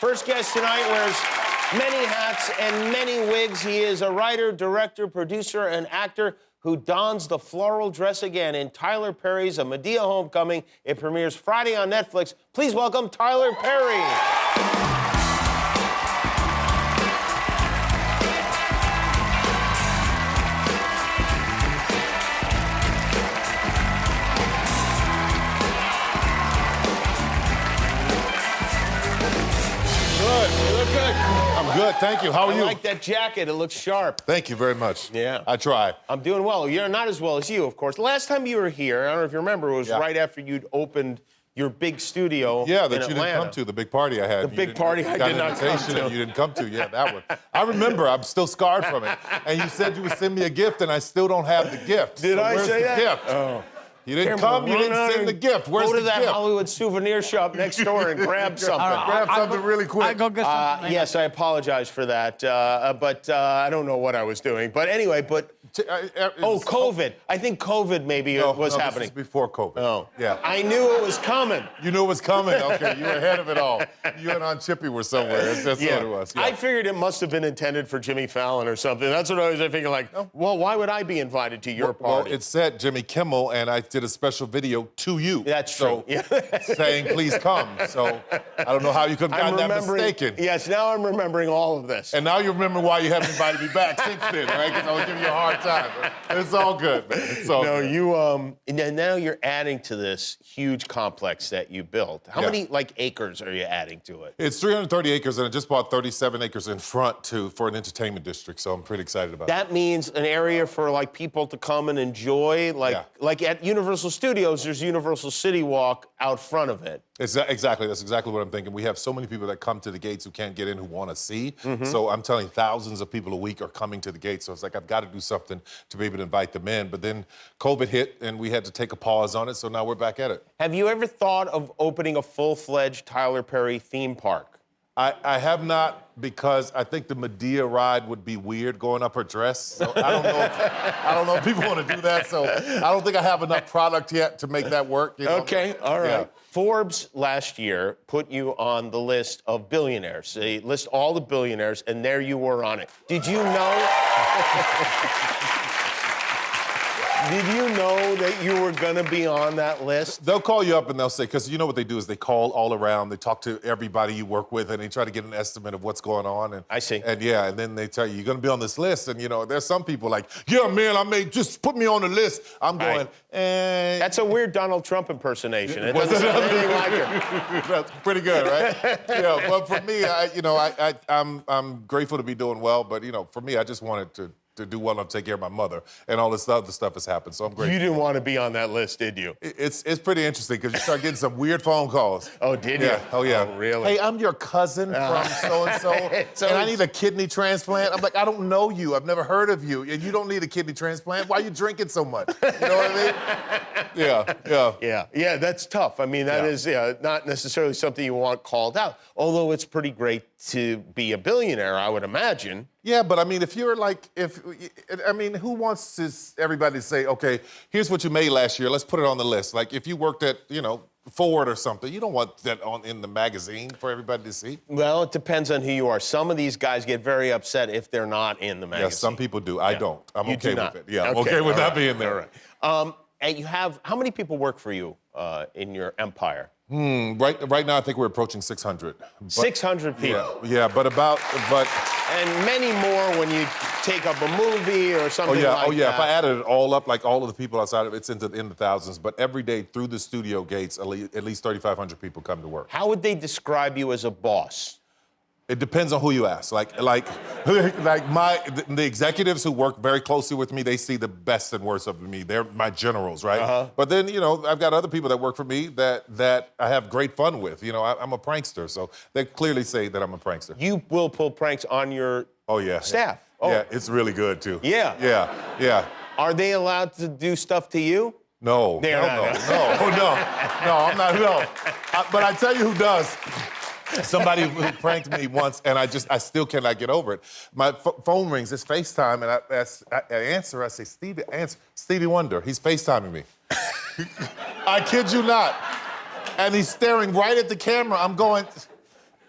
First guest tonight wears many hats and many wigs. He is a writer, director, producer, and actor who dons the floral dress again in Tyler Perry's A Madea Homecoming. It premieres Friday on Netflix. Please welcome Tyler Perry. I'm good, thank you. How are you? I like that jacket. It looks sharp. Thank you very much. Yeah. I try. I'm doing well. You're not as well as you, of course. Last time you were here, I don't know if you remember, it was right after you'd opened your big studio that in you Atlanta. didn't come to, the big party I had. The big party I did not come to. You didn't come to, that one. I remember, I'm still scarred from it. And you said you would send me a gift, and I still don't have the gift. Did I say that? Gift? Oh. You didn't come, you didn't send the gift. Where's the gift? Go to that Hollywood souvenir shop next door and grab something. Grab something really quick. I go get something. Yes, I apologize for that, but I don't know what I was doing. But anyway, COVID. I think COVID maybe was happening. This is before COVID. Oh. Yeah. I knew it was coming. You knew it was coming? Okay, you were ahead of it all. You and Aunt Chippy were somewhere. That's what it was. Yeah. I figured it must have been intended for Jimmy Fallon or something. That's what I was thinking, like, well, why would I be invited to your party? Well, it said Jimmy Kimmel, and I did a special video to you. That's true. Saying, please come. So I don't know how you could have gotten that mistaken. Yes, now I'm remembering all of this. And now you remember why you haven't invited me back since then, right? Because I was giving you a hard time. It's all good, man. It's all good. And now you're adding to this huge complex that you built. How many, acres are you adding to it? It's 330 acres, and I just bought 37 acres in front, for an entertainment district, so I'm pretty excited about that. That means an area for, people to come and enjoy, like at Universal Studios, there's Universal City Walk out front of it. Exactly. That's exactly what I'm thinking. We have so many people that come to the gates who can't get in who want to see. So I'm telling you, thousands of people a week are coming to the gates. So it's like, I've got to do something to be able to invite them in. But then COVID hit, and we had to take a pause on it. So now we're back at it. Have you ever thought of opening a full-fledged Tyler Perry theme park? I have not, because I think the Madea ride would be weird going up her dress. So I don't know if people want to do that. So I don't think I have enough product yet to make that work. You know? Okay, all right. Yeah. Forbes last year put you on the list of billionaires. They list all the billionaires, and there you were on it. Did you know? Did you know that you were going to be on that list? They'll call you up and they'll say, because you know what they do is they call all around, they talk to everybody you work with, and they try to get an estimate of what's going on. And I see. And and then they tell you, you're going to be on this list. And, there's some people like, yeah, man, just put me on the list. I'm going, That's a weird Donald Trump impersonation. It doesn't sound anything like it. That's pretty good, right? But for me, I'm grateful to be doing well, but, for me, I just wanted to do well enough to take care of my mother, and all this other stuff has happened, so I'm grateful. You didn't want to be on that list, did you? It's pretty interesting, because you start getting some weird phone calls. Oh, did you? Oh, yeah. Oh, really? Hey, I'm your cousin from so-and-so, and I need a kidney transplant. I'm like, I don't know you. I've never heard of you, and you don't need a kidney transplant. Why are you drinking so much? You know what I mean? Yeah, that's tough. I mean, that is not necessarily something you want called out, although it's pretty great to be a billionaire, I would imagine. Yeah, but I mean, if you're who wants everybody to say, okay, here's what you made last year, let's put it on the list. Like, if you worked at, Ford or something, you don't want that in the magazine for everybody to see. Well, it depends on who you are. Some of these guys get very upset if they're not in the magazine. Yeah, some people do. I don't. I'm okay with it. Yeah, I'm okay with not being there. All right. And you have, how many people work for you in your empire? Right now, I think we're approaching 600. 600 people. Yeah, but and many more when you take up a movie or something like that. If I added it all up, like all of the people outside of it, it's in the thousands. But every day through the studio gates, at least 3,500 people come to work. How would they describe you as a boss? It depends on who you ask. The executives who work very closely with me, they see the best and worst of me. They're my generals, right? But then, I've got other people that work for me that I have great fun with. I'm a prankster, so they clearly say that I'm a prankster. You will pull pranks on your staff. Oh. Yeah, it's really good, too. Yeah. Are they allowed to do stuff to you? No. No, I'm not, no. But I tell you who does. Somebody who pranked me once, and I still cannot get over it. My phone rings, it's FaceTime, and I answer, I say, Stevie, answer. Stevie Wonder, he's FaceTiming me. I kid you not. And he's staring right at the camera. I'm going,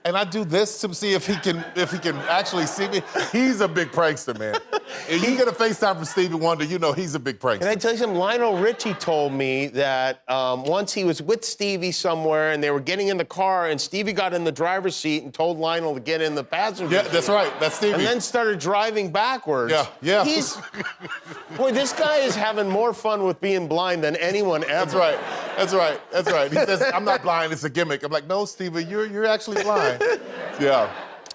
and I do this to see if he can actually see me. He's a big prankster, man. If you get a FaceTime from Stevie Wonder, you know he's a big prankster. Can I tell you something? Lionel Richie told me that once he was with Stevie somewhere and they were getting in the car and Stevie got in the driver's seat and told Lionel to get in the passenger seat. Yeah, that's right. That's Stevie. And then started driving backwards. Yeah. Boy, this guy is having more fun with being blind than anyone ever. That's right. He says, I'm not blind, it's a gimmick. I'm like, no, Stevie, you're actually blind. Yeah.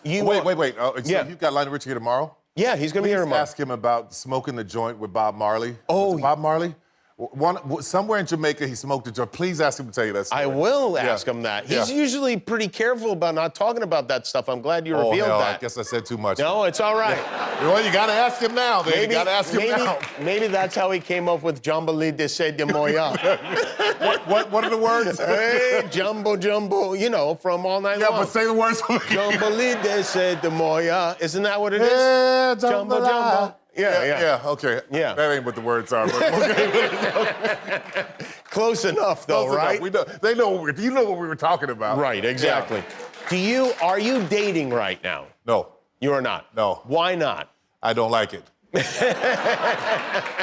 Wait. So you got Lionel Richie here tomorrow? Yeah, he's going to be here tomorrow. Ask him about smoking the joint with Bob Marley. Oh. Was it Bob Marley? Somewhere in Jamaica, he smoked a joint. Please ask him to tell you that story. I will ask him that. He's usually pretty careful about not talking about that stuff. I'm glad you revealed that. I guess I said too much. No, it's all right. Well, you got to ask him now, man. You got to ask him now. Maybe that's how he came up with Jambalí de Se de Moya. What are the words? Hey, jumbo, you know, from All Night Long. Yeah, but say the words. Jambalí de Se de Moya. Isn't that what it is? Yeah, Jumbo. Yeah, okay. Yeah. That ain't what the words are. But okay. Close enough, though, Close right? Enough. They know you know what we were talking about. Right, exactly. Yeah. Are you dating right now? No. You are not? No. Why not? I don't like it.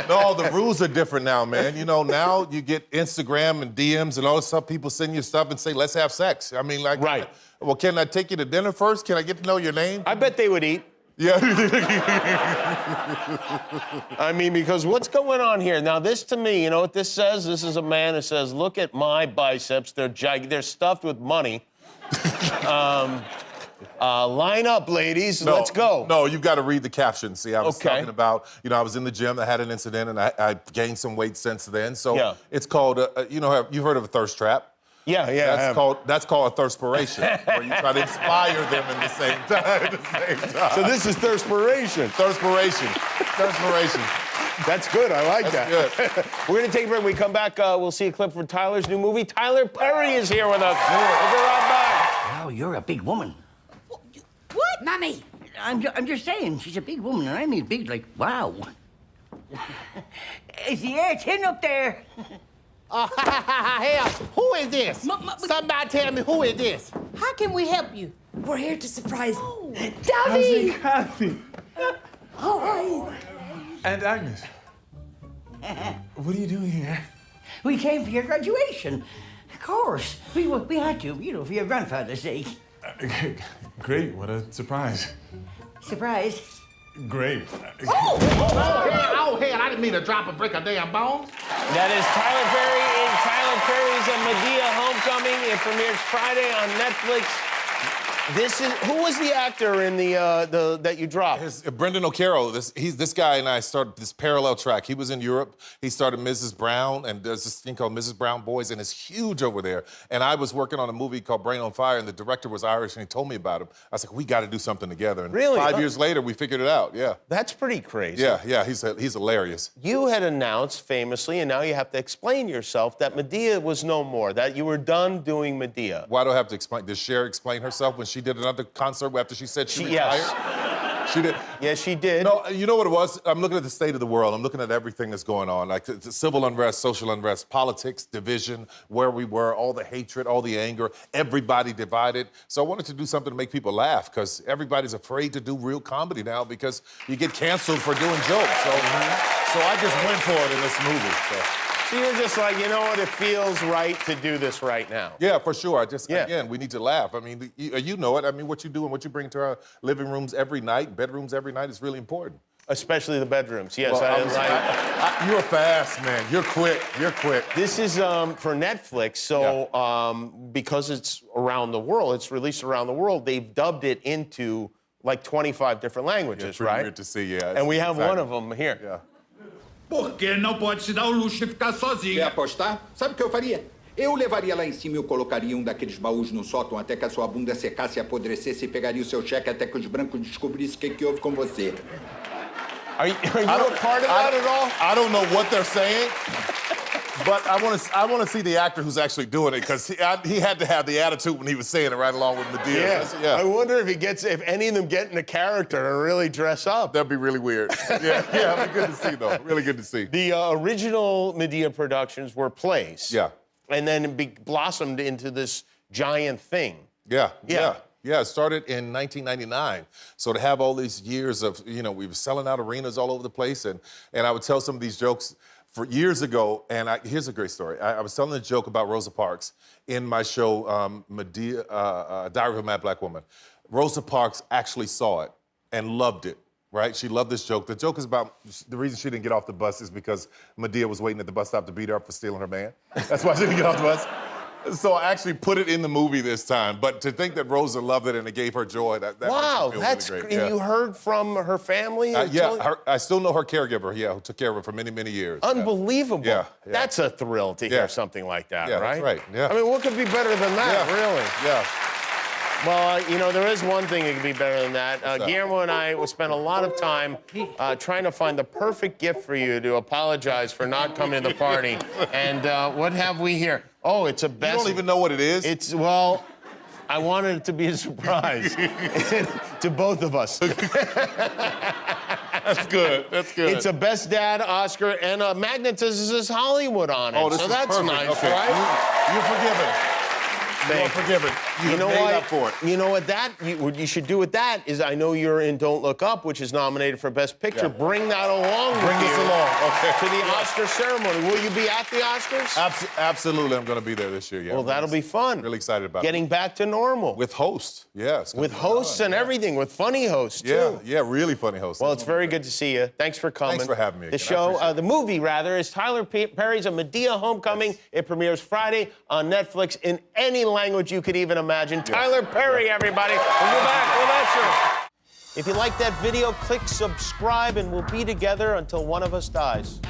No, the rules are different now, man. You know, now you get Instagram and DMs and all this stuff. People send you stuff and say, let's have sex. I mean, like, right. Well, can I take you to dinner first? Can I get to know your name? I bet they would eat. Yeah. I mean, because what's going on here? Now, this to me, you know what this says? This is a man who says, look at my biceps. They're stuffed with money. Line up, ladies. Let's go. No, you've got to read the caption. See, I was talking about, you know, I was in the gym. I had an incident, and I gained some weight since then. So it's called, you know, you've heard of a thirst trap. Yeah. That's called a thirstpiration, where you try to inspire them at the same time. So this is Thirstpiration. Thirstpiration. That's good. I like that. Good. We're going to take a break. When we come back, we'll see a clip from Tyler's new movie. Tyler Perry is here with us. We'll be right back. Wow, you're a big woman. What? Mommy! I'm just saying, she's a big woman, and I mean big, like, wow. It's the air tin up there. Hey, who is this? Somebody tell me who is this? How can we help you? We're here to surprise you. Davi! Kathy. Hi. And Agnes. What are you doing here? We came for your graduation. Of course. We had to, you know, for your grandfather's sake. Great, what a surprise. Surprise. Great. Oh, hell, I didn't mean to drop a brick of damn bones. That is Tyler Perry in Tyler Perry's Madea Homecoming. It premieres Friday on Netflix. Who was the actor in the that you dropped? Brendan O'Carroll. This guy and I started this parallel track. He was in Europe. He started Mrs. Brown, and there's this thing called Mrs. Brown Boys, and it's huge over there. And I was working on a movie called Brain on Fire, and the director was Irish, and he told me about him. I was like, we got to do something together. And really? 5 years later, we figured it out. Yeah. That's pretty crazy. Yeah. He's hilarious. You had announced famously, and now you have to explain yourself, that Madea was no more. That you were done doing Madea. Why do I have to explain? Did Cher explain herself when she did another concert after she said she retired? Yes. She did. Yes, she did. No, you know what it was? I'm looking at the state of the world. I'm looking at everything that's going on, like the civil unrest, social unrest, politics, division, where we were, all the hatred, all the anger, everybody divided. So I wanted to do something to make people laugh, because everybody's afraid to do real comedy now because you get canceled for doing jokes. So I just went for it in this movie. So you're just like, you know what? It feels right to do this right now. Yeah, for sure. Again, we need to laugh. I mean, you know it. I mean, what you do and what you bring to our living rooms every night, bedrooms every night is really important. Especially the bedrooms. Yes, well, you're fast, man. You're quick. This is for Netflix, so because it's around the world, it's released around the world, they've dubbed it into like 25 different languages, right? Weird to see, yeah. And we have one of them here. Yeah. Porque não pode se dar o luxo de ficar sozinho. Quer apostar? Sabe o que eu faria? Eu levaria lá em cima e eu colocaria um daqueles baús no sótão até que a sua bunda secasse e apodrecesse e pegaria o seu cheque até que os brancos descobrissem o que houve com você. Are you a part of that at all? I don't know what they're saying, but I want to see the actor who's actually doing it, because he had to have the attitude when he was saying it right along with Madea. Yeah. I wonder if any of them get in a character and really dress up. That'd be really weird. Yeah, it'd be good to see, though. Really good to see. The original Madea productions were plays. Yeah. And then it blossomed into this giant thing. Yeah. Yeah, it started in 1999. So to have all these years of, we were selling out arenas all over the place, and I would tell some of these jokes for years ago, and here's a great story. I was telling a joke about Rosa Parks in my show, Madea, Diary of a Mad Black Woman. Rosa Parks actually saw it and loved it, right? She loved this joke. The joke is about, the reason she didn't get off the bus is because Madea was waiting at the bus stop to beat her up for stealing her man. That's why she didn't get off the bus. So I actually put it in the movie this time, but to think that Rosa loved it and it gave her joy, that Wow, makes me feel that's really great. great. Yeah. You heard from her family? Yeah, I still know her caregiver, who took care of her for many, many years. Unbelievable. Yeah. That's a thrill to hear something like that, Yeah, right? that's right, yeah. I mean, what could be better than that, really? Yeah. Well, there is one thing that could be better than that. Guillermo and I will spend a lot of time trying to find the perfect gift for you to apologize for not coming to the party. And what have we here? Oh, it's a best. You don't even know what it is? Well, I wanted it to be a surprise to both of us. That's good. That's good. It's a Best Dad Oscar, and Magnetism Hollywood on it. Oh, this so is that's perfect. nice, Okay. right? You're forgiven. You're forgiven. You know made what? up for it. You know what what you should do with that is, I know you're in Don't Look Up, which is nominated for Best Picture. Yeah. Bring that along Bring with this you along, okay. to the Oscar ceremony. Will you be at the Oscars? Absolutely, I'm going to be there this year. Yeah. Well, that'll be fun. Really excited about Getting it. back to normal. With hosts, yeah. With hosts and everything, with funny hosts, too. Yeah, really funny hosts. Well, it's very good to see you. Thanks for coming. Thanks for having me The again. I show, appreciate it. the movie, rather, is Tyler Perry's A Medea Homecoming. Yes. It premieres Friday on Netflix in any language you could even imagine. Tyler Perry, everybody. We'll be back with that show. If you like that video, click subscribe, and we'll be together until one of us dies.